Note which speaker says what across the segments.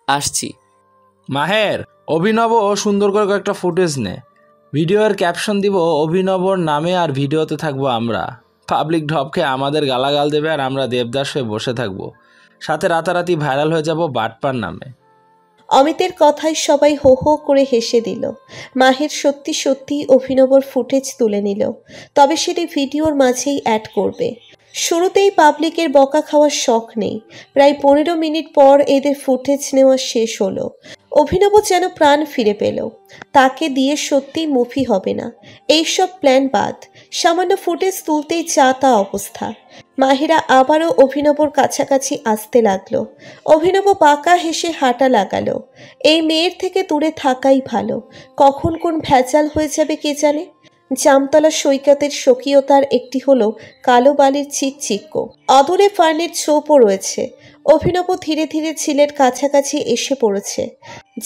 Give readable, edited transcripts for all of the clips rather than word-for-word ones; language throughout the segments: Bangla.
Speaker 1: আসছি।
Speaker 2: মাহের, অভিনব সুন্দর করে কয়েকটা ফুটেজ নে। ভিডিওর ক্যাপশন দিব অভিনবর নামে, আর ভিডিওতে থাকবো আমরা। পাবলিক ঢপকে আমাদের গালাগাল দেবে আর আমরা দেবদাস হয়ে বসে থাকবো, সাথে রাতারাতি ভাইরাল হয়ে যাব বাটপার নামে।
Speaker 3: অমিতের কথায় সবাই হো হো করে হেসে দিল। মাহের সত্যি সত্যি অভিনবর ফুটেজ তুলে নিল, তবে সেটি ভিডিওর মাঝেই অ্যাড করবে। শুরুতেই পাবলিকের বকা খাওয়ার শখ নেই। প্রায় 15 মিনিট পর এদের ফুটেজ নেওয়া শেষ হলো। অভিনব যেন প্রাণ ফিরে পেল। তাকে দিয়ে সত্যিই মুভি হবে না, এইসব প্ল্যান বাদ। সামান্য ফুটেজ তুলতেই যা তা অবস্থা। মাহিরা আবারও অভিনবর কাছাকাছি আসতে লাগলো। অভিনব বাঁকা হেসে হাঁটা লাগালো। এই মেয়ের থেকে দূরে থাকাই ভালো, কখন কোন ভেজাল হয়ে যাবে কে জানে। জামতলা সৈকতের স্বকীয়তার একটি হলো কালো বালির চিকচিক্য। অদূরে ফার্নের ছোপও রয়েছে। অভিনব ধীরে ধীরে ঝিলের কাছাকাছি এসে পড়েছে।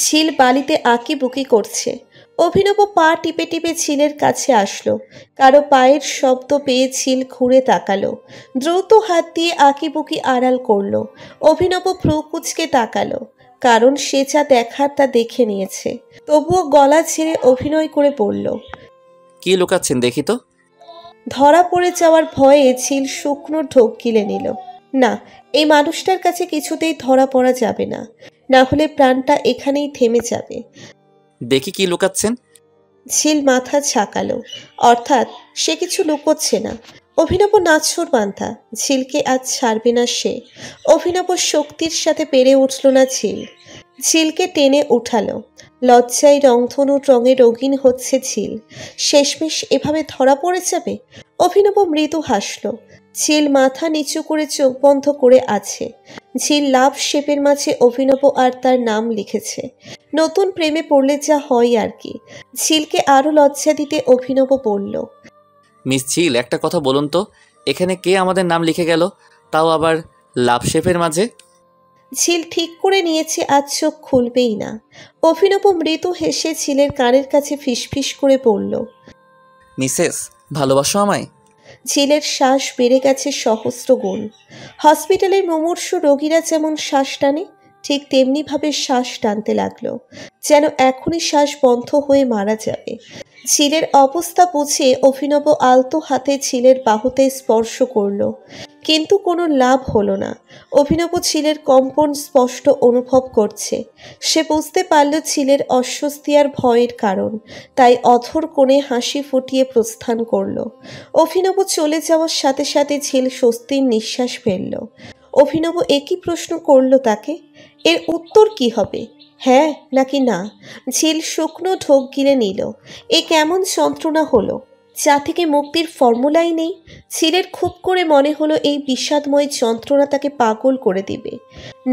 Speaker 3: ঝিল বালিতে আঁকিবুকি করছে। অভিনব পা টিপে টিপে ঝিলের কাছে আসলো। কারো পায়ের শব্দ পেয়ে ঝিল ঘুরে তাকালো। দ্রুত হাত দিয়ে আঁকিবুকি আড়াল করলো। অভিনব ভ্রু কুঁচকে তাকালো, কারণ সে যা দেখার তা দেখে নিয়েছে। তবুও গলা ছেড়ে অভিনয় করে বলল,
Speaker 1: কি লুকাচ্ছেন দেখি তো।
Speaker 3: ধরা পড়ে যাওয়ার ভয়ে ঝিল শুকনো ঢোক গিলে নিল। না, এই মানুষটার কাছে কিছুতেই ধরা পড়া যাবে না, না হলে প্রাণটা এখানেই থেমে যাবে।
Speaker 1: দেখি কি লুকাচ্ছেন।
Speaker 3: ঝিল মাথা ঝাঁকালো, অর্থাৎ সে কিছু লুকোচ্ছে না। অভিনব নাছোড় বান্ধা, ঝিলকে আজ ছাড়বে না সে। অভিনব শক্তির সাথে পেরে উঠল না ঝিল। ঝিলকে টেনে উঠালো। লজ্জায় রংধনুর রঙে রঙিন হচ্ছে ঝিল। শেষমেশ এভাবে ধরা পড়ে যাবে। অভিনব মৃদু হাসল। ঝিল মাথা নিচু করে চোখ বন্ধ করে আছে। ঝিল লাভ শেপের মাঝে অভিনব আর তার নাম লিখেছে। নতুন প্রেমে পড়লে যা হয় আর কি। ঝিলকে আরো লজ্জা দিতে অভিনব বলল,
Speaker 1: মিস ঝিল, একটা কথা বলুন তো, এখানে কে আমাদের নাম লিখে গেল, তাও আবার লাভ শেপের মাঝে?
Speaker 3: ঝিল ঠিক করে নিয়েছে আজ চোখ খুলবেই না। অভিনব মৃদু হেসে ঝিলের কানের কাছে ফিসফিস করে বলল,
Speaker 1: মিসেস, ভালোবাসো আমায়?
Speaker 3: ঝিলের শ্বাস বেড়ে গেছে সহস্র গুণ। হসপিটালের মুমূর্ষু রোগীরা যেমন শ্বাস টানে, ঠিক তেমনিভাবে শ্বাস টানতে লাগলো, যেন এখনই শ্বাস বন্ধ হয়ে মারা যাবে। ঝিলের অবস্থা বুঝে অভিনব আলতো হাতে ঝিলের বাহুতে স্পর্শ করল, কিন্তু কোনো লাভ হলো না। অভিনব ঝিলের কম্পন স্পষ্ট অনুভব করছে। সে বুঝতে পারল ঝিলের অস্বস্তি আর ভয়ের কারণ, তাই অধর কোণে হাসি ফুটিয়ে প্রস্থান করল। অভিনব চলে যাওয়ার সাথে সাথে ঝিল স্বস্তির নিঃশ্বাস ফেলল। অভিনব একই প্রশ্ন করল তাকে, এর উত্তর কি হবে, হ্যাঁ নাকি না? ঝিল শুকনো ঢোক গিলে নিল। এ কেমন যন্ত্রণা হলো, যা থেকে মুক্তির ফর্মুলাই নেই। ঝিলের খুব করে মনে হলো এই বিষাদময় যন্ত্রণা তাকে পাগল করে দিবে।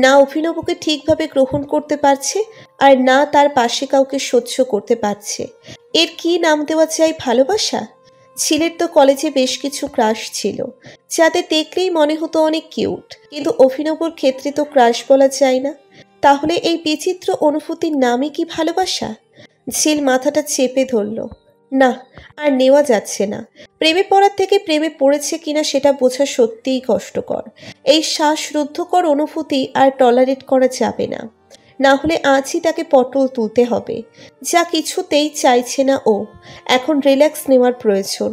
Speaker 3: না অভিনবকে ঠিকভাবে গ্রহণ করতে পারছে, আর না তার পাশে কাউকে সহ্য করতে পারছে। এর কি নাম দেওয়া যায়, ভালোবাসা? ঝিলের তো কলেজে বেশ কিছু ক্রাশ ছিল, যাদের দেখলেই মনে হতো অনেক কিউট, কিন্তু অভিনবর ক্ষেত্রে তো ক্রাশ বলা যায় না। তাহলে এই বিচিত্র অনুভূতির নামই কি ভালোবাসা? ঝিল মাথাটা চেপে ধরল। না, আর নেওয়া যাচ্ছে না। প্রেমে পড়ার থেকে প্রেমে পড়েছে কিনা সেটা বোঝা সত্যিই কষ্টকর। এই শ্বাসরুদ্ধকর অনুভূতি আর টলারেট করা যাবে না, না হলে আজই তাকে পটল তুলতে হবে, যা কিছুতেই চাইছে না ও। এখন রিল্যাক্স নেওয়ার প্রয়োজন।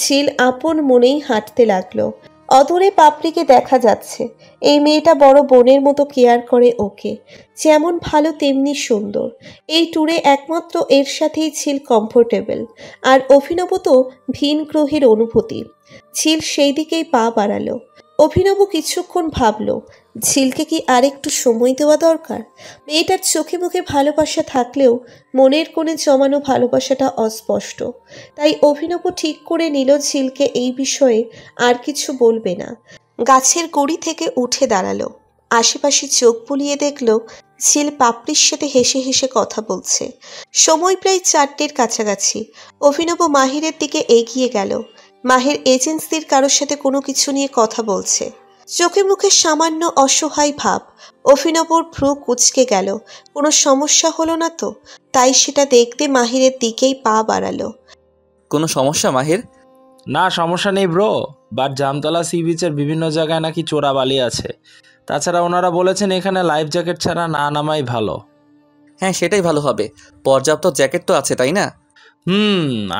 Speaker 3: ঝিল আপন মনেই হাঁটতে লাগলো। অদূরে পাপড়িকে দেখা যাচ্ছে। এই মেয়েটা বড় বোনের মতো কেয়ার করে ওকে, যেমন ভালো তেমনি সুন্দর। এই ট্যুরে একমাত্র এর সাথেই ঝিল কমফোর্টেবল, আর অভিনব তো ভিন গ্রহের অনুভূতি। ঝিল সেই দিকেই পা বাড়ালো। অভিনব কিছুক্ষণ ভাবলো, ঝিলকে কি আরেকটু সময় দেওয়া দরকার? মেয়েটার চোখে মুখে ভালোবাসা থাকলেও মনের কোণে জমানো ভালোবাসাটা অস্পষ্ট। তাই অভিনব ঠিক করে নিল ঝিলকে এই বিষয়ে আর কিছু বলবে না। গাছের গুড়ি থেকে উঠে দাঁড়ালো। আশেপাশে চোখ বুলিয়ে দেখলো ঝিল পাপড়ির সাথে হেসে হেসে কথা বলছে। সময় প্রায় 4টের কাছাকাছি। অভিনব মাহিরের দিকে এগিয়ে গেল। মাহির এজেন্সির কারোর সাথে কোনো কিছু নিয়ে কথা বলছে। চোখে মুখে সামান্য অসহায় ভাব। অভিনবর ভ্রু কুঁচকে গেল। কোনো সমস্যা হলো না তো? তাই সেটা দেখতে মাহিরের দিকেই পা বাড়ালো।
Speaker 1: কোনো সমস্যা মাহির?
Speaker 2: না, সমস্যা নেই ব্রো, বাট জামতলা সি বিচের বিভিন্ন জায়গায় নাকি চোরাবালি আছে। তাছাড়া ওনারা বলেছেন এখানে লাইফ জ্যাকেট ছাড়া না নামাই ভালো।
Speaker 1: হ্যাঁ, সেটাই ভালো হবে। পর্যাপ্ত জ্যাকেট তো আছে, তাই না?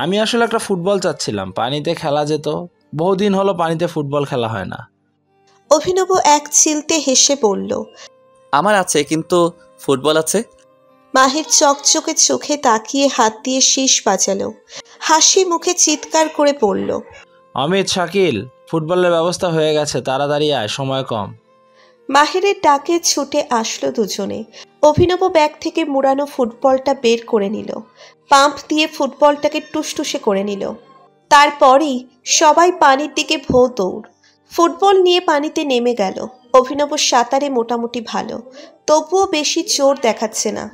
Speaker 2: আমি আসলে একটা ফুটবল চাচ্ছিলাম, পানিতে খেলা যেত। বহুদিন হলো পানিতে ফুটবল খেলা হয় না।
Speaker 3: অভিনব এক চিলতে হেসে বলল।
Speaker 1: আমার আছে, কিন্তু ফুটবল আছে।
Speaker 3: মাহির চকচকে চোখে তাকিয়ে হাত দিয়ে শীষ বাজালো। হাসি মুখে চিৎকার করে বলল।
Speaker 2: অমিত, শাকিল, ফুটবলের ব্যবস্থা হয়ে গেছে, তাড়াতাড়ি আয়, সময় কম।
Speaker 3: মাহিরের ডাকে ছুটে আসলো দুজনে। অভিনব ব্যাগ থেকে মুড়ানো ফুটবলটা বের করে নিল। পাম্প দিয়ে ফুটবলটাকে টুসটুসে করে নিল। তারপরই সবাই পানির দিকে ভো দৌড়। ফুটবল নিয়ে পানিতে নেমে গেল। অভিনব সাঁতারে মোটামুটি ভালো, তবুও বেশি জোর দেখাচ্ছে না,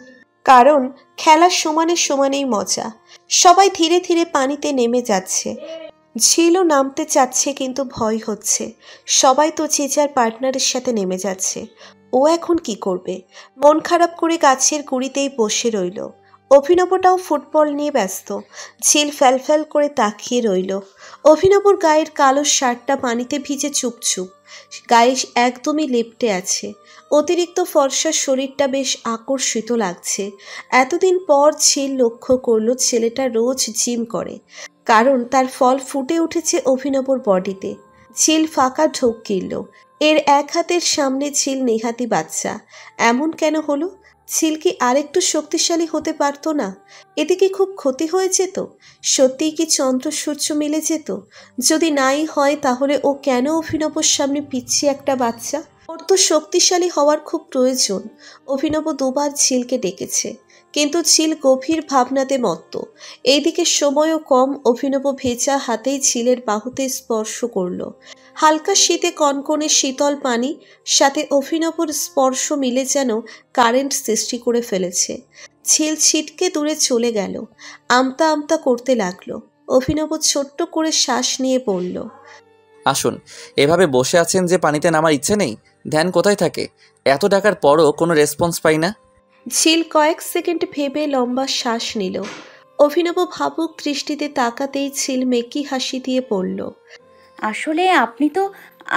Speaker 3: কারণ খেলার সমানে সমানেই মজা। সবাই ধীরে ধীরে পানিতে নেমে যাচ্ছে। ঝিলও নামতে চাচ্ছে, কিন্তু ভয় হচ্ছে। সবাই তো যে যার পার্টনারের সাথে নেমে যাচ্ছে। ও এখন কি করবে? মন খারাপ করে গাছের গুঁড়িতেই বসে রইল। অভিনবটাও ফুটবল নিয়ে ব্যস্ত। ঝিল ফ্যালফ্যাল করে তাকিয়ে রইল। অভিনবর গায়ের কালো শার্টটা পানিতে ভিজে চুপচুপ, গায়ে একদমই লেপ্টে আছে। অতিরিক্ত ফর্সা শরীরটা বেশ আকর্ষিত লাগছে। এতদিন পর ঝিল লক্ষ্য করলো ছেলেটা রোজ জিম করে, কারণ তার ফল ফুটে উঠেছে অভিনবর বডিতে। ঝিল ফাঁকা ঢোক গিলল। এর এক হাতের সামনে ঝিল নেহাতি বাচ্চা। এমন কেন হলো? ঝিল কি আরেকটু শক্তিশালী হতে পারতো না? এতে কি খুব ক্ষতি হয়ে যেত? সত্যিই কি চন্দ্র সূর্য মিলে যেত? যদি নাই হয়, তাহলে ও কেন অভিনবর সামনে পিচ্ছি একটা বাচ্চা? ওর তো শক্তিশালী হওয়ার খুব প্রয়োজন। অভিনব দুবার ঝিলকে ডেকেছে, কিন্তু ঝিল গভীর ভাবনাতে মত্ত। এইদিকে সময়ও কম। অভিনব ভেজা হাতেই ঝিলের বাহুতে স্পর্শ করল। হালকা শীতে কনকনে শীতল পানি সাথে অভিনবর স্পর্শ মিলে যেন কারেন্ট সৃষ্টি করে ফেলেছে। ঝিল ছিটকে দূরে চলে গেল। আমতা আমতা করতে লাগলো। অভিনব ছোট্ট করে শ্বাস নিয়ে বলল।
Speaker 1: আসুন, এভাবে বসে আছেন যে পানিতে নামার ইচ্ছে নেই? ধ্যান কোথায় থাকে? এত ডাকার পরও কোনো রেসপন্স পাই না।
Speaker 3: ঝিল কয়েক সেকেন্ড ভেবে লম্বা শ্বাস নিল। অভিনব ভাবুক দৃষ্টিতে তাকাতেই ঝিল মেকি হাসি দিয়ে পড়ল।
Speaker 4: আসলে আপনি তো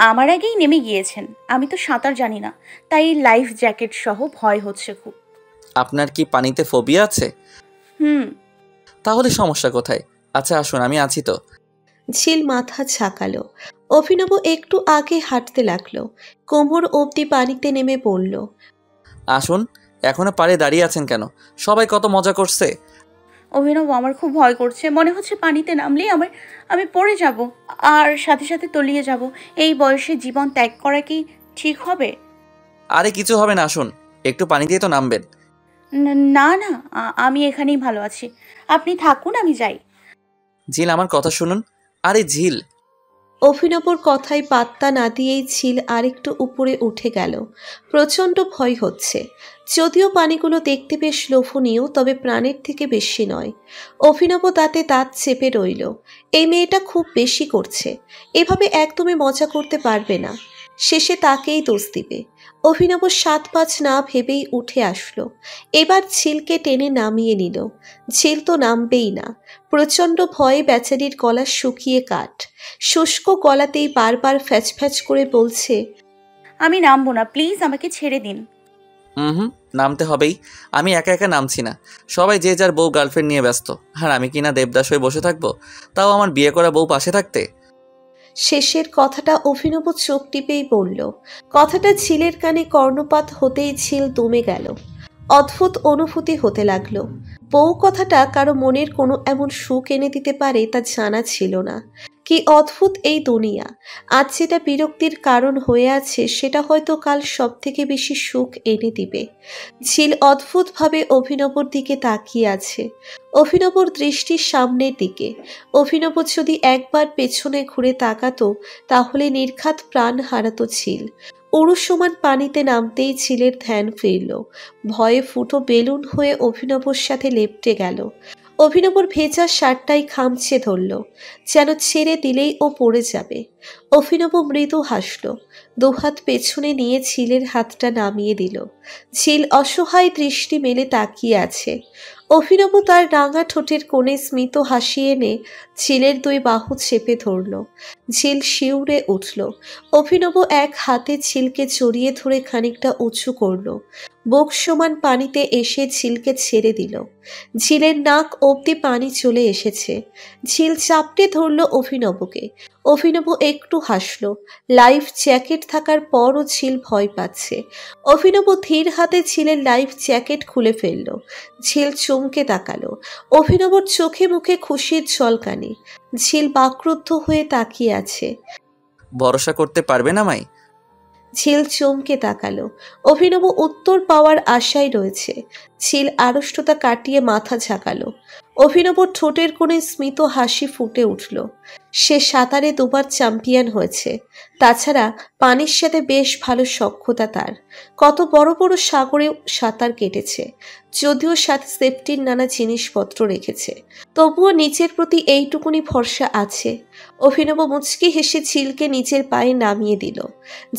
Speaker 4: আমার আগেই নেমে গিয়েছেন। আমি তো সাঁতার জানি না, তাই লাইফ জ্যাকেট সহ ভয় হচ্ছে খুব।
Speaker 1: আপনার কি পানিতে ফোবিয়া আছে?
Speaker 4: হুম।
Speaker 1: তাহলে সমস্যা কোথায়? আচ্ছা আসুন, আমি আছি তো।
Speaker 3: ঝিল মাথা ঝাঁকালো। অভিনব একটু আগে হাঁটতে লাগলো। কোমর অবধি পানিতে নেমে পড়ল।
Speaker 1: আসুন। এখনো পাড়ে দাঁড়িয়ে আছেন কেন? সবাই কত মজা করছে।
Speaker 4: অভিনব, আমার খুব ভয় করছে। মনে হচ্ছে পানিতে নামলেই আমি পড়ে যাব, আর সাথে সাথে তলিয়ে যাব। এই বয়সে জীবন ত্যাগ করা কি ঠিক হবে?
Speaker 1: আরে কিছু হবে না, আসুন। একটু পানি দিয়ে তো নামবেন।
Speaker 4: না না, আমি এখানেই ভালো আছি। আপনি থাকুন, আমি যাই।
Speaker 1: ঝিল, আমার কথা শুনুন। আরে ঝিল।
Speaker 3: অভিনবর কথায় পাত্তা না দিয়েই ঝিল আরেকটু উপরে উঠে গেল। প্রচণ্ড ভয় হচ্ছে। যদিও পানিগুলো দেখতে বেশ লোভনীয়, তবে প্রাণের থেকে বেশি নয়। অভিনব তাতে দাঁত চেপে রইল। এই মেয়েটা খুব বেশি করছে। এভাবে একদমই মজা করতে পারবে না। শেষে তাকেই দোষ দিবে। অভিনব ৭-৫ না ভেবেই উঠে আসলো। এবার ঝিলকে টেনে নামিয়ে নিল। ঝিল তো নামবেই না। প্রচণ্ড ভয়ে বেচারির গলা শুকিয়ে কাঠ। শুষ্ক গলাতেই বারবার ফ্যাচ ফ্যাচ করে বলছে,
Speaker 4: আমি নামবো না, প্লিজ আমাকে ছেড়ে দিন।
Speaker 1: হুম, নামতে হবেই। আমি একা একা নামছি না। সবাই যে যার বউ গার্লফ্রেন্ড নিয়ে ব্যস্ত। আর আমি কিনা দেবদাস হয়ে বসে থাকবো, তাও আমার বিয়ে করা বউ পাশে থাকতে।
Speaker 3: শেষের কথাটা অভিনব চোখ টিপেই বলল। কথাটা ঝিলের কানে কর্ণপাত হতেই ঝিল দমে গেল। অদ্ভুত অনুভূতি হতে লাগলো। বউ কথাটা কারো মনের কোনো এমন সুখ এনে দিতে পারে তা জানা ছিল না। কি অদ্ভুত এই দুনিয়া! আজ যেটা বিরক্তির কারণ হয়ে আছে, সেটা হয়তো কাল সব থেকে বেশি সুখ এনে দিবে। ঝিল অদ্ভুতভাবে অভিনবর দিকে তাকিয়ে আছে। অভিনবর দৃষ্টির সামনের দিকে। অভিনব যদি একবার পেছনে ঘুরে তাকাতো, তাহলে নির্ঘাত প্রাণ হারাতো ঝিল। উড়ু সমান পানিতে নামতেই ঝিলের ধ্যান ফিরল। ভয়ে ফুটো বেলুন হয়ে অভিনবর সাথে লেপ্টে গেল। অভিনবর ভেজা শার্টটাই খামছে ধরল, যেন ছেড়ে দিলেই ও পড়ে যাবে। অভিনব মৃদু হাসল। দুহাত পেছনে নিয়ে ঝিলের হাতটা নামিয়ে দিল। ঝিল অসহায় দৃষ্টি মেলে তাকিয়ে আছে। অভিনব তার রাঙা ঠোঁটের কোণে স্মিত হাসি এনে ঝিলের দুই বাহু চেপে ধরল। ঝিল শিউরে উঠল। অভিনব এক হাতে ঝিলকে জড়িয়ে ধরে খানিকটা উঁচু করল। বুক সমান পানিতে এসে ঝিলকে ছেড়ে দিল। ঝিলের নাক অবধি পানি চলে এসেছে। ঝিল চাপটে ধরল অভিনবকে। অভিনব একটু হাসল। লাইফ জ্যাকেট থাকার পরও ঝিল ভয় পাচ্ছে। অভিনব ধীর হাতে ঝিলের লাইফ জ্যাকেট খুলে ফেলল। ঝিল চমকে তাকালো। অভিনবর চোখে মুখে খুশির ঝলকানি। ঝিল বাকরুদ্ধ হয়ে তাকিয়ে আছে।
Speaker 1: ভরসা করতে পারবেন আমায়?
Speaker 3: ঝিল চমকে তাকালো। অভিনব উত্তর পাওয়ার আশায় রয়েছে। ঝিল আড়ষ্টতা কাটিয়ে মাথা ঝাঁকালো। অভিনবর ঠোঁটের কোণে স্মিত হাসি ফুটে উঠল। সে সাঁতারে দুবার চ্যাম্পিয়ন হয়েছে। তাছাড়া পানির সাথে বেশ ভালো সখ্যতা তার। কত বড় বড় সাগরেও সাঁতার কেটেছে, যদিও সাথে সেফটির নানা জিনিসপত্র রেখেছে। তবুও নিজের প্রতি এইটুকুনি ভরসা আছে। অভিনব মুচকি হেসে ঝিলকে নিজের পায়ে নামিয়ে দিল।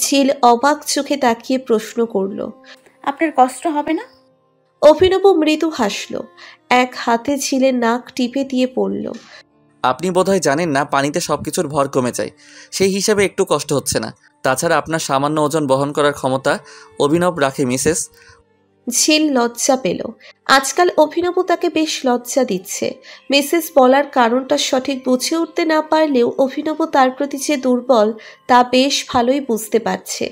Speaker 3: ঝিল অবাক চোখে তাকিয়ে প্রশ্ন করল,
Speaker 4: আপনার কষ্ট হবে না?
Speaker 3: অভিনব মৃদু হাসল। এক হাতে ঝিলের নাক টিপে দিয়ে পড়ল,
Speaker 1: আপনি বোধহয় জানেন না পানিতে সব কিছুর ভর কমে যায়, সেই হিসাবে একটু কষ্ট হচ্ছে না। তাছাড়া আপনার সামান্য ওজন বহন করার ক্ষমতা অভিনব রাখে মিসেস।
Speaker 3: ঝিল লজ্জা পেল। আজকাল অভিনব তাকে বেশ লজ্জা দিচ্ছে। মিসেস বলার কারণটা সঠিক বুঝে উঠতে না পারলেও অভিনব তার প্রতি যে দুর্বল তা বেশ ভালোই বুঝতে পারছে।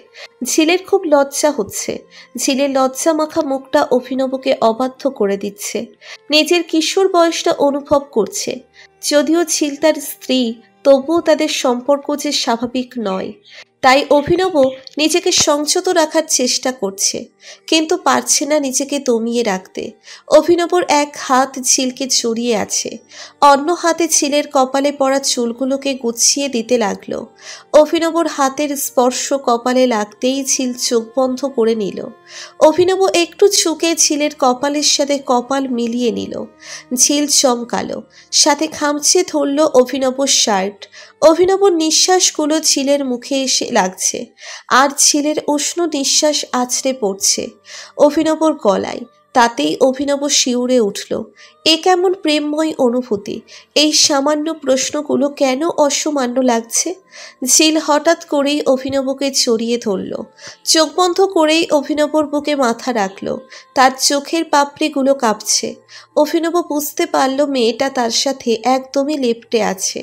Speaker 3: ঝিলের খুব লজ্জা হচ্ছে। ঝিলের লজ্জা মাখা মুখটা অভিনবকে অবাধ্য করে দিচ্ছে। নিজের কিশোর বয়সটা অনুভব করছে। যদিও ঝিল তার স্ত্রী, তবুও তাদের সম্পর্ক যে স্বাভাবিক নয়। তাই অভিনব নিজেকে সংযত রাখার চেষ্টা করছে, কিন্তু পারছে না নিজেকে দমিয়ে রাখতে। অভিনবর এক হাত ঝিলকে জড়িয়ে আছে, অন্য হাতে ঝিলের কপালে পড়া চুলগুলোকে গুছিয়ে দিতে লাগলো। অভিনবর হাতের স্পর্শ কপালে লাগতেই ঝিল চোখ বন্ধ করে নিল। অভিনব একটু ঝুঁকে ঝিলের কপালের সাথে কপাল মিলিয়ে নিল। ঝিল চমকালো, সাথে খামচে ধরল অভিনবর শার্ট। অভিনবর নিঃশ্বাসগুলো ঝিলের মুখে এসে লাগছে, আর ঝিলের উষ্ণ নিঃশ্বাস আছড়ে পড়ছে অভিনবর গলায়। তাতেই অভিনব শিউরে উঠল। এ কেমন প্রেমময় অনুভূতি! এই সামান্য প্রশ্নগুলো কেন অসামান্য লাগছে? ঝিল হঠাৎ করেই অভিনবকে জড়িয়ে ধরল। চোখ বন্ধ করেই অভিনবর বুকে মাথা রাখল। তার চোখের পাপড়িগুলো কাঁপছে। অভিনব বুঝতে পারল মেয়েটা তার সাথে একদমই লেপ্টে আছে,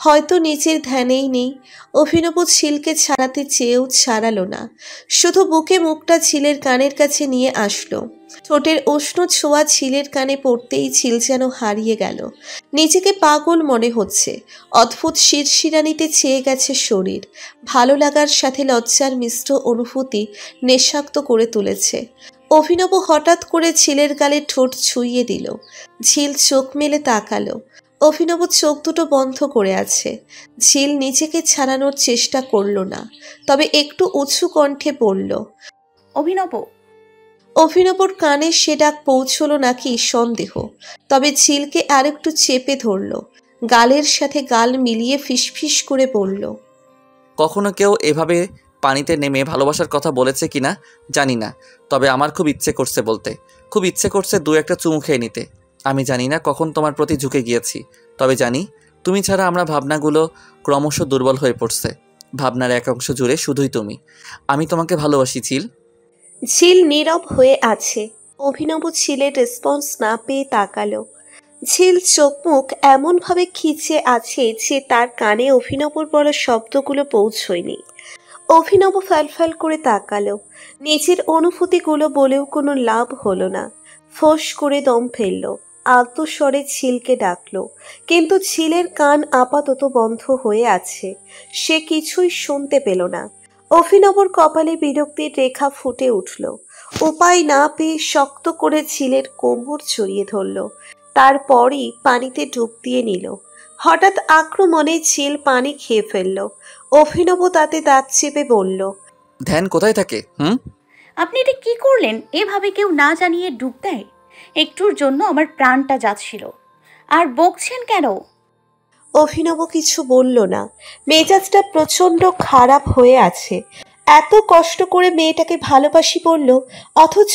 Speaker 3: হয়তো নিজের ধ্যানেই নেই। অভিনব ঝিলকে ছাড়াতে চেয়েও ছাড়ালো না, শুধু বুকে মুখটা ঝিলের কানের কাছে নিয়ে আসলো। ঠোঁটের উষ্ণ ছোঁয়া ঝিলের কানে পড়তেই ঝিল যেন হারিয়ে গেল। নিজেকে পাগল মনে হচ্ছে। অদ্ভুত শিরশিরানিতে ছেয়ে গেছে শরীর। ভালো লাগার সাথে লজ্জার মিশ্র অনুভূতি নেশাক্ত করে তুলেছে। অভিনব হঠাৎ করে ঝিলের গালে ঠোঁট ছুঁইয়ে দিল। ঝিল চোখ মেলে তাকালো। অভিনব চোখ দুটো বন্ধ করে আছে। ঝিল নিজেকে ছাড়ানোর চেষ্টা করল না, তবে একটু উঁচু কণ্ঠে বলল,
Speaker 4: অভিনব।
Speaker 3: অভিনবর কানে সে ডাক পৌঁছলো নাকি সন্দেহ, তবে ঝিলকে আরেকটু চেপে ধরল। গালের সাথে গাল মিলিয়ে ফিসফিস করে বলল,
Speaker 1: কখনো কেউ এভাবে পানিতে নেমে ভালোবাসার কথা বলেছে কিনা জানি না, তবে আমার খুব ইচ্ছে করছে বলতে। খুব ইচ্ছে করছে দু একটা চুমু খেয়ে নিতে। আমি জানি না কখন তোমার প্রতি ঝুঁকে গিয়েছি, তবে জানি তুমি ছাড়া আমরা ভাবনাগুলো ক্রমশ দুর্বল হয়ে পড়ছে। ভাবনার এক অংশ জুড়ে শুধুই তুমি। আমি তোমাকে ভালোবাসি ঝিল।
Speaker 3: ঝিল নীরব হয়ে আছে। অভিনব ঝিলের রেসপন্স না পেয়ে তাকালো। ঝিল চোখ মুখ এমনভাবে খিচে আছে যে তার কানে অভিনবর বলা শব্দগুলো পৌঁছয়নি। অভিনব ফ্যালফ্যাল করে তাকালো। নিজের অনুভূতিগুলো বলেও কোনো লাভ হলো না। ফোঁস করে দম ফেলল। আলতো স্বরে ঝিলকে ডাকলো, কিন্তু ঝিলের কান আপাতত বন্ধ হয়ে আছে। সে কিছুই শুনতে পেল না। অভিনবর কপালে বিরক্তির রেখা ফুটে উঠল। উপায় না পেয়ে শক্ত করে ঝিলের কোমর জড়িয়ে ধরল। তারপরই পানিতে ডুব দিয়ে নিল। হঠাৎ আক্রমণে ঝিল পানি খেয়ে ফেলল। অভিনব তাতে দাঁত চেপে বলল,
Speaker 1: ধ্যান কোথায় থাকে?
Speaker 4: আপনি এটা কি করলেন? এভাবে কেউ না জানিয়ে ডুব দেয়? একটুর জন্য আমার প্রাণটা যাচ্ছিল, আর বকছেন কেন?
Speaker 3: অভিনব কিছু বলল না। মেজাজটা প্রচণ্ড খারাপ হয়ে আছে। এত কষ্ট করে মেয়েটাকে ভালোবাসি বলল, অথচ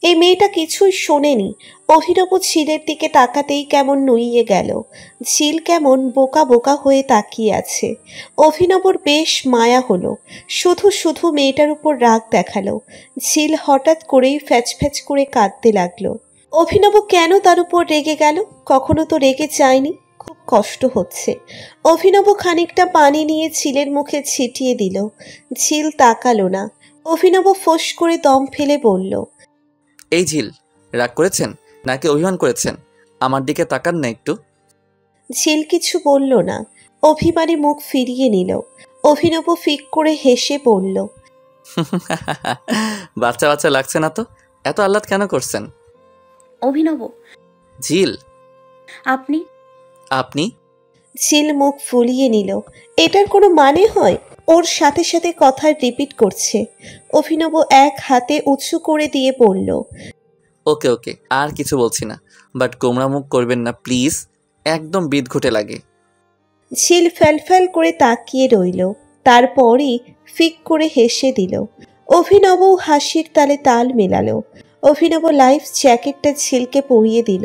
Speaker 3: এই মেয়েটা কিছুই শোনেনি। অভিনব ঝিলের দিকে তাকাতেই কেমন নুইয়ে গেল। ঝিল কেমন বোকা বোকা হয়ে তাকিয়ে আছে। অভিনবর বেশ মায়া হলো, শুধু শুধু মেয়েটার উপর রাগ দেখালো। ঝিল হঠাৎ করেই ফ্যাচ ফ্যাচ করে কাঁদতে লাগলো। অভিনব কেন তার উপর রেগে গেল? কখনো তো রেগে যায়নি। খুব কষ্ট হচ্ছে। অভিনব খানিকটা পানি নিয়ে ঝিলের মুখে ছিটিয়ে দিল। ঝিল তাকালো না। অভিনব ফোঁস করে দম ফেলে বলল,
Speaker 1: এই ঝিল, রাগ করেছেন নাকি অভিমান করেছেন? আমার দিকে তাকান না একটু।
Speaker 3: ঝিল কিছু বলল না, অভিমানে মুখ ফিরিয়ে নিল। অভিনব ফিক করে হেসে বলল,
Speaker 1: বাচ্চা বাচ্চা লাগছে না তো? এত আহ্লাদ কেন করছেন?
Speaker 4: অভিনব,
Speaker 1: ঝিল,
Speaker 4: আপনি?
Speaker 1: আপনি?
Speaker 3: ঝিল মুখ ফুলিয়ে নিল। এটার কোনো মানে হয়? ওর সাথে সাথে কথা রিপিট করছে। অভিনব এক হাতে উঁচু করে দিয়ে বলল,
Speaker 1: ওকে ওকে, আর কিছু বলছি না, বাট গোমরা মুখ করবেন না প্লিজ, একদম বিদঘুটে লাগে।
Speaker 3: ঝিল ফ্যালফ্যাল করে তাকিয়ে রইল, তারপরই ফিক করে হেসে দিল। অভিনবও হাসির তালে তাল মেলালো। অভিনব লাইফ জ্যাকেটটা ঝিলকে পরিয়ে দিল।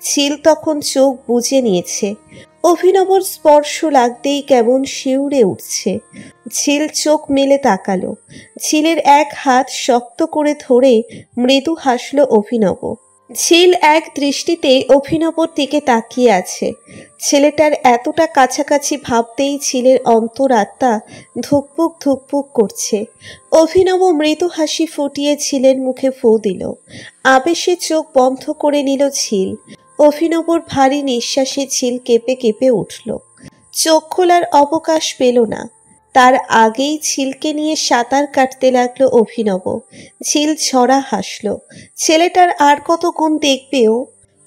Speaker 3: ঝিল তখন চোখ বুজে নিয়েছে। অভিনবর স্পর্শ লাগতেই কেমন শিউরে উঠছে। ঝিল চোখ মেলে তাকালো। ঝিলের এক হাত শক্ত করে ধরে মৃদু হাসল অভিনব। ঝিল এক দৃষ্টিতে অভিনবর দিকে তাকিয়ে আছে। ছেলেটার এতটা কাছাকাছি ভাবতেই ঝিলের অন্তরাত্মা ধুকপুক ধুকপুক করছে। অভিনব মৃদু হাসি ফুটিয়ে ঝিলের মুখে ফু দিল। আবেশে চোখ বন্ধ করে নিল ঝিল। অভিনবর ভারী নিঃশ্বাসে ঝিল কেঁপে কেঁপে উঠল। চোখ খোলার অবকাশ পেল না। তার আগেই ঝিলকে নিয়ে সাঁতার কাটতে লাগলো অভিনব। ঝিল ছড়া হাসল। ছেলেটার আর কত গুণ দেখবেও।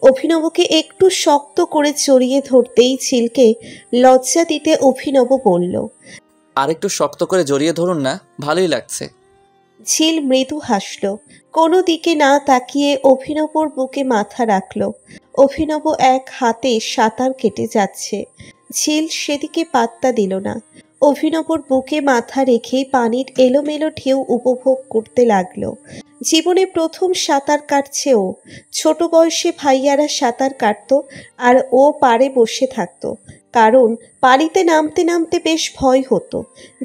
Speaker 3: অভিনবকে একটু শক্ত করে জড়িয়ে ধরতেই ঝিলকে লজ্জা দিতে অভিনব বলল,
Speaker 1: আর একটু শক্ত করে জড়িয়ে ধরুন না, ভালোই লাগছে।
Speaker 3: ঝিল মৃদু হাসল। কোনো দিকে না তাকিয়ে অভিনবর বুকে মাথা রাখল। অভিনব এক হাতে সাঁতার কেটে যাচ্ছে। ঝিল সেদিকে পাত্তা দিল না। অভিনবর বুকে মাথা রেখে পানির এলোমেলো ঢেউ উপভোগ করতে লাগলো। জীবনে প্রথম সাঁতার কাটছে ও। ছোট বয়সে ভাইয়ারা সাঁতার কাটত আর ও পাড়ে বসে থাকতো, কারণ পানিতে নামতে নামতে বেশ ভয় হতো।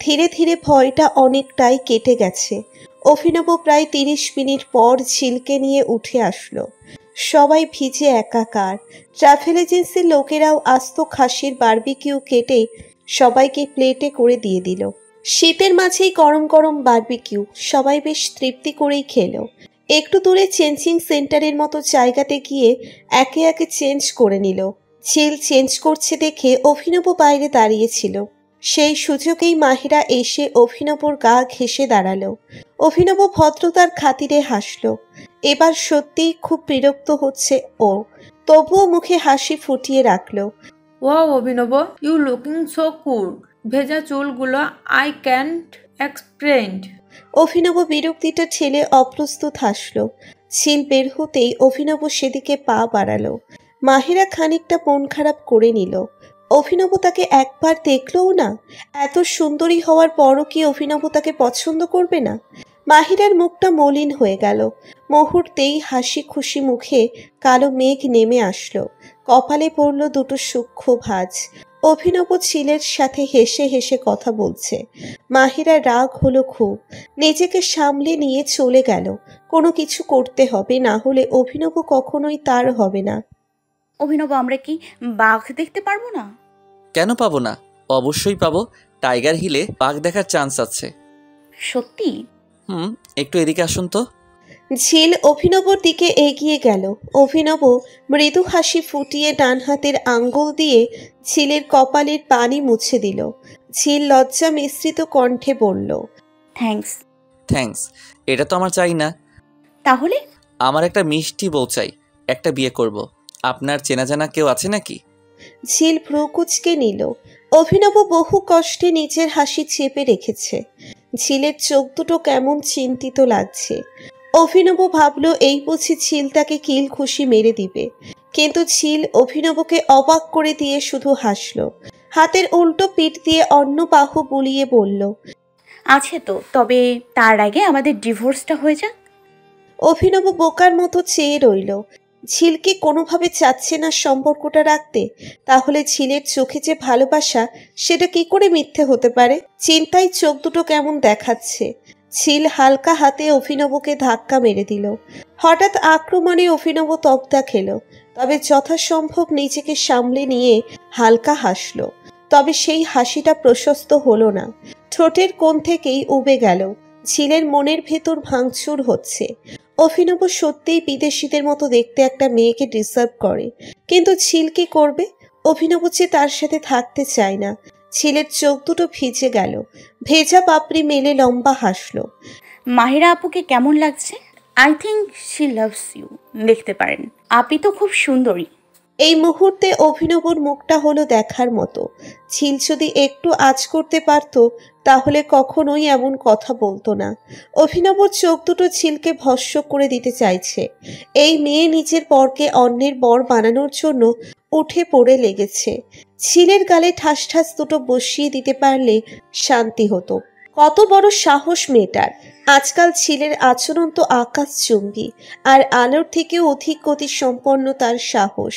Speaker 3: ধীরে ধীরে ভয়টা অনেকটাই কেটে গেছে। অভিনব প্রায় 30 মিনিট পর ঝিলকে নিয়ে উঠে আসলো। সবাই ভিজে একাকার। ট্রাভেল এজেন্সির লোকেরাও আস্ত খাসির বারবিকিউ কেটে সবাইকে প্লেটে করে দিয়ে দিল। শীতের মাঝেই গরম গরম বারবিকিউ সবাই বেশ তৃপ্তি করেই খেলো। একটু দূরে চেঞ্জিং সেন্টারের মতো জায়গাতে গিয়ে একে একে চেঞ্জ করে নিল। ঝিল চেঞ্জ করছে দেখে অভিনব বাইরে দাঁড়িয়েছিল। সেই সুযোগেই মাহিরা এসে অভিনবর গা ঘেঁষে দাঁড়ালো। অভিনব ভদ্রতার খাতিরে হাসল। এবার সত্যিই খুব বিরক্ত হচ্ছে ও, তবুও মুখে হাসি ফুটিয়ে রাখলো।
Speaker 5: ওয়াও অভিনব, ইউ লুকিং সো কুল। ভেজা চুলগুলো আই ক্যান্ট এক্সপ্লেন।
Speaker 3: অভিনব বিরক্তিটা ঠেলে অপ্রস্তুত হাসল। ঝিল বের হতেই অভিনব সেদিকে পা বাড়ালো। মাহিরা খানিকটা মন খারাপ করে নিল। অভিনব তাকে একবার দেখলও না। এত সুন্দরী হওয়ার পরও কি অভিনব তাকে পছন্দ করবে না? মাহিরার মুখটা মলিন হয়ে গেল। মুহূর্তেই হাসি খুশি মুখে কালো মেঘ নেমে আসলো। কপালে পড়ল দুটো সূক্ষ্ম ভাঁজ। অভিনব ঝিলের সাথে হেসে হেসে কথা বলছে। মাহিরা রাগ হলো খুব। নিজেকে সামলে নিয়ে চলে গেল। কোনো কিছু করতে হবে, না হলে অভিনব কখনোই তার হবে না।
Speaker 4: অভিনব, আমরা কি বাঘ দেখতে পারবো না?
Speaker 1: কেন পাবো না? অবশ্যই পাবো। টাইগার হিলে বাঘ দেখার চান্স আছে।
Speaker 4: সত্যি?
Speaker 1: একটু এদিকে আসুন তো।
Speaker 3: ঝিল অভিনবর দিকে এগিয়ে গেল। অভিনব মৃদু হাসি ফুটিয়ে ডান হাতের আঙ্গুল দিয়ে ঝিলের কপালের পানি মুছে দিল। ঝিল লজ্জা মিশ্রিত কণ্ঠে বলল,
Speaker 4: থ্যাঙ্কস।
Speaker 1: থ্যাঙ্কস? এটা তো আমার চাই না।
Speaker 4: তাহলে?
Speaker 1: আমার একটা মিষ্টি বউ চাই, একটা বিয়ে করব। আপনার চেনা জানা কেউ আছে নাকি?
Speaker 3: ঝিল ভ্রু কুঁচকে নিল। অভিনব বহু কষ্টে নিজের হাসি চেপে রেখেছে। ঝিলের চোখ দুটো কেমন চিন্তিত লাগছে। অভিনব ভাবল এই বুঝি ঝিল তাকে কিল খুশি মেরে দিবে, কিন্তু ঝিল অভিনবকে অবাক করে দিয়ে শুধু হাসল। হাতের উল্টো পিঠ দিয়ে অন্য বাহু বুলিয়ে বলল,
Speaker 4: আছে তো, তবে তার আগে আমাদের ডিভোর্সটা হয়ে যাক।
Speaker 3: অভিনব বোকার মতো চেয়ে রইল। ঝিলকে কোনোভাবে চাচ্ছে না সম্পর্কটা রাখতে, তাহলে ঝিলের চোখে যে ভালোবাসা সেটা কি করে মিথ্যে হতে পারে? চিন্তায় চোখ দুটো কেমন দেখাচ্ছে। ঝিল হালকা হাতে অভিনবকে ধাক্কা মেরে দিল। হঠাৎ আক্রমণে অভিনব তপ্তা খেল, তবে যথাসম্ভব নিজেকে সামলে নিয়ে হালকা হাসল। তবে সেই হাসিটা প্রশস্ত হলো না, ঠোঁটের কোণ থেকেই উবে গেল। ঝিলের মনের ভেতর ভাঙচুর হচ্ছে। অভিনব সত্যিই বিদেশিদের মতো দেখতে একটা মেয়েকে ডিসার্ভ করে, কিন্তু ঝিল কি করবে? অভিনব যে তার সাথে থাকতে চায় না। ঝিলের চোখ দুটো ভিজে গেল, ভেজা পাপড়ি মেলে লম্বা হাসলো।
Speaker 4: মাহিরা আপুকে কেমন লাগছে? I think she loves you. দেখতে পারেন, আপনি তো খুব সুন্দরী।
Speaker 3: এই মুহূর্তে অভিনবর মুখটা হলো দেখার মতো। ঝিল যদি একটু আঁচ করতে পারত তাহলে কখনোই এমন কথা বলতো না। অভিনবর চোখ দুটো ঝিলকে ভস্ম করে দিতে চাইছে। এই মেয়ে নিজের বরকে অন্যের বর বানানোর জন্য উঠে পড়ে লেগেছে। ঝিলের গালে ঠাস ঠাস দুটো বসিয়ে দিতে পারলে শান্তি হতো। কত বড় সাহস মেয়েটার! আজকাল ঝিলের আচরণ তো আকাশচুম্বী, আর আলোর থেকেও অধিক গতি সম্পন্ন তার সাহস।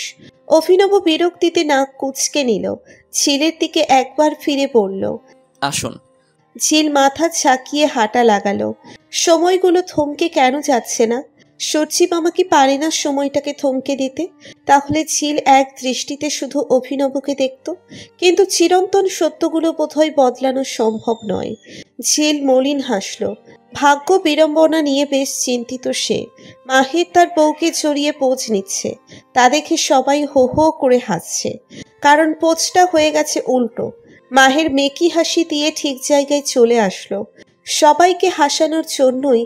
Speaker 3: অভিনব বিরক্তিতে নাক কুঁচকে নিল, ঝিলের দিকে একবার ফিরে পড়ল।
Speaker 1: আসুন।
Speaker 3: ঝিল মাথা ঝাঁকিয়ে হাঁটা লাগালো। সময়গুলো থমকে কেন যাচ্ছে না? সচিব আমাকে পারে না সময়টাকে থমকে দিতে? তাহলে ঝিল এক দৃষ্টিতে শুধু অভিনবকে দেখত, কিন্তু চিরন্তন সত্যগুলো বোধহয় বদলানো সম্ভব নয়। ঝিল মলিন হাসল। ভাগ্য বিড়ম্বনা নিয়ে বেশ চিন্তিত সে। মাহির তার বউকে জড়িয়ে পোজ নিচ্ছে, তা দেখে সবাই হো হো করে হাসছে, কারণ পোজটা হয়ে গেছে উল্টো। মাহের মেকি হাসি দিয়ে ঠিক জায়গায় চলে আসলো। সবাইকে হাসানোর জন্যই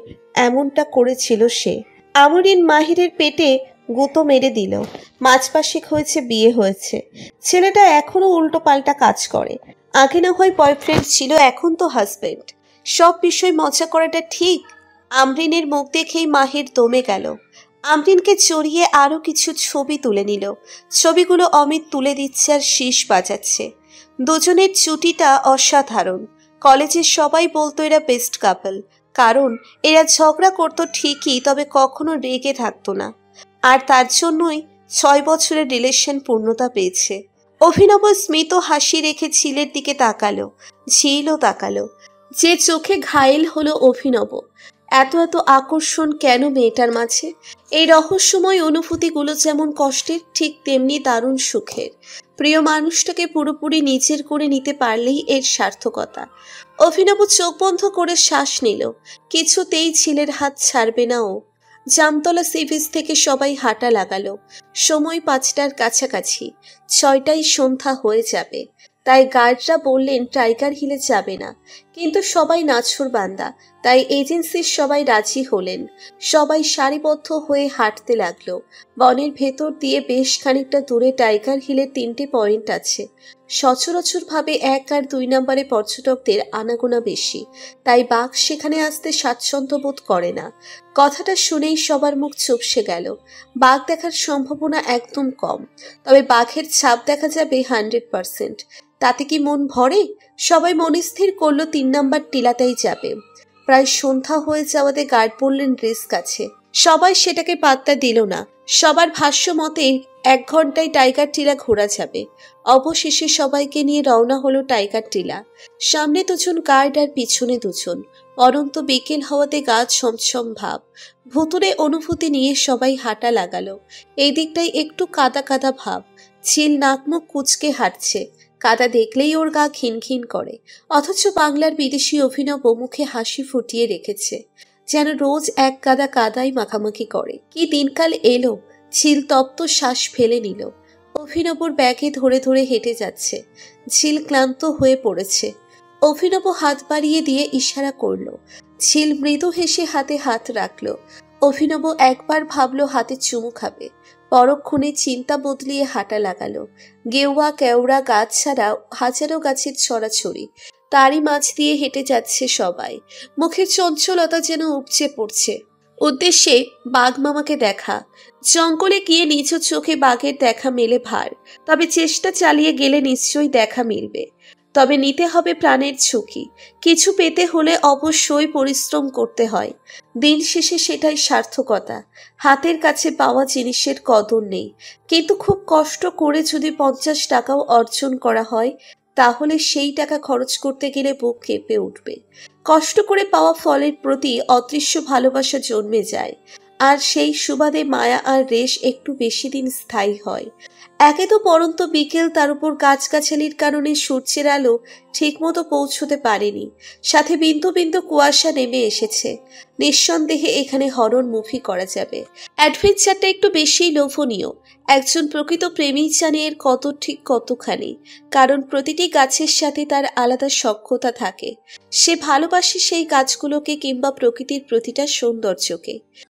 Speaker 3: এমনটা করেছিল সে। আমরিন মাহিরের পেটে গুঁতো মেরে দিল। মাঝপাশিক হয়েছে, বিয়ে হয়েছে। ছেলেটা এখনো উল্টো পাল্টা কাজ করে। আগে না হয় বয়ফ্রেন্ড ছিল, এখন তো হাজবেন্ড। সব বিষয় মজা করাটা ঠিক? আমরিনের মুখ দেখেই মাহির দমে গেল। আমরিনকে জড়িয়ে আরো কিছু ছবি তুলে নিল। ছবিগুলো অমিত তুলে দিচ্ছে আর শীষ বাজাচ্ছে। দুজনের জুটিটা অসাধারণ। কলেজের সবাই বলতো এরা বেস্ট কাপল, কারণ এরা ঝগড়া করতো ঠিকই, তবে কখনো রেগে থাকতো না। আর তার জন্যই 6 বছরের রিলেশন পূর্ণতা পেয়েছে। অভিনব স্মিত হাসি রেখে ঝিলের দিকে তাকালো। ঝিলও তাকালো। যে চোখে ঘায়েল হলো অভিনব। এত এত আকর্ষণ কেন মেয়েটার মাঝে? এই রহস্যময় অনুভূতিগুলো যেমন কষ্টের, ঠিক তেমনি দারুণ সুখের। প্রিয় মানুষটাকে পুরোপুরি নিজের করে নিতে পারলেই এর সার্থকতা। অভিনব চোখ বন্ধ করে শ্বাস নিল। কিছুতেই ঝিলের হাত ছাড়বে না ও। জামতলা সি বিচ থেকে সবাই হাঁটা লাগালো। সময় 5টার কাছাকাছি, 6টায় সন্ধ্যা হয়ে যাবে। তাই গার্ডরা বললেন টাইগার হিলে যাবে না, কিন্তু সবাই নাছোড় বান্দা, তাই এজেন্সির সবাই রাজি হলেন। সবাই সারিবদ্ধ হয়ে হাঁটতে লাগলো। বনের ভেতর দিয়ে বেশ খানিকটা দূরে টাইগার হিলের 3টে পয়েন্ট আছে। সচরাচরভাবে 1 আর 2 নম্বরে পর্যটকদের আনাগোনা বেশি, তাই বাঘ সেখানে আসতে স্বাচ্ছন্দ্য বোধ করে না। কথাটা শুনেই সবার মুখ চুপসে গেল। বাঘ দেখার সম্ভাবনা একদম কম, তবে বাঘের ছাপ দেখা যাবে 100%। তাতে কি মন ভরে? সবাই মনস্থির করলো 3 নম্বর টিলাতেই যাবে। প্রায় সন্ধ্যা হয়ে যাওয়াতে গার্ড বললেন রিস্ক আছে। সবাই সেটাকে পাত্তা দিল না। সবার ভাষ্য মতে 1 ঘন্টায় টাইগার টিলা ঘোরা যাবে। অবশেষে সবাইকে নিয়ে রওনা হলো টাইগার টিলা। সামনে 2 জন গার্ড আর পিছনে 2 জন। অনন্ত বিকেল হওয়াতে গা ছমছম ভাব। ভুতুরে অনুভূতি নিয়ে সবাই হাঁটা লাগালো। এই দিকটাই একটু কাদা কাদা ভাব। ঝিল নাকমুখ কুচকে হাঁটছে। কাদা দেখলেই ওর গা খিনখিন করে, অথচ বাংলার বিদেশি অভিনব মুখে হাসি ফুটিয়ে রেখেছে, যেন রোজ এক কাদা কাদাই মাখামাখি করে। কি দিনকাল এলো! ঝিল তপ্ত শ্বাস ফেলে নিল। অভিনবর ব্যাগে ধরে ধরে হেঁটে যাচ্ছে। ঝিল ক্লান্ত হয়ে পড়েছে। অভিনব হাত বাড়িয়ে দিয়ে ইশারা করলো। ঝিল মৃদু হেসে হাতে হাত রাখলো। অভিনব একবার ভাবলো হাতে চুমু খাবে, পরক্ষণে চিন্তা বদলিয়ে হাঁটা লাগালো। গেওয়া কেওড়া গাছ ছাড়া হাজারো গাছের ছড়াছড়ি, তারই মাঝ দিয়ে হেঁটে যাচ্ছে সবাই। মুখের চঞ্চলতা যেন উপচে পড়ছে। উদ্দেশ্যে বাঘ মামাকে দেখা। জঙ্গলে গিয়ে নিজ চোখে বাঘের দেখা মেলে ভার, তবে চেষ্টা চালিয়ে গেলে নিশ্চয়ই দেখা মিলবে। তবে নিতে হবে প্রাণের ঝুঁকি। কিছু পেতে হলে অবশ্যই পরিশ্রম করতে হয়। দিন শেষে সেটাই সার্থকতা। হাতের কাছে পাওয়া জিনিসের কদর নেই, কিন্তু খুব কষ্ট করে যদি 50 টাকাও অর্জন করা হয়, তাহলে সেই টাকা খরচ করতে গেলে বুক কেঁপে উঠবে। কষ্ট করে পাওয়া ফলের প্রতি অদৃশ্য ভালোবাসা জন্মে যায়, আর সেই সুবাদে মায়া আর রেশ একটু বেশি দিন স্থায়ী হয়। একে তো পরন্ত বিকেল, তার উপর গাছগাছালির কারণে সূর্যের আলো ঠিকমতো পৌঁছতে পারেনি, সাথে বিন্দু বিন্দু কুয়াশা নেমে এসেছে। নিঃসন্দেহে এখানে হরর মুভি করা যাবে। অ্যাডভেঞ্চারটা একটু বেশিই লোভনীয়। একজন প্রকৃত প্রেমী জানে এর কত ঠিক কতখানি, কারণ প্রতিটি গাছের সাথে তার আলাদা সখ্যতা থাকে। সে ভালোবাসে সেই গাছগুলোকে কিংবা প্রকৃতির প্রতিটা সৌন্দর্যকে।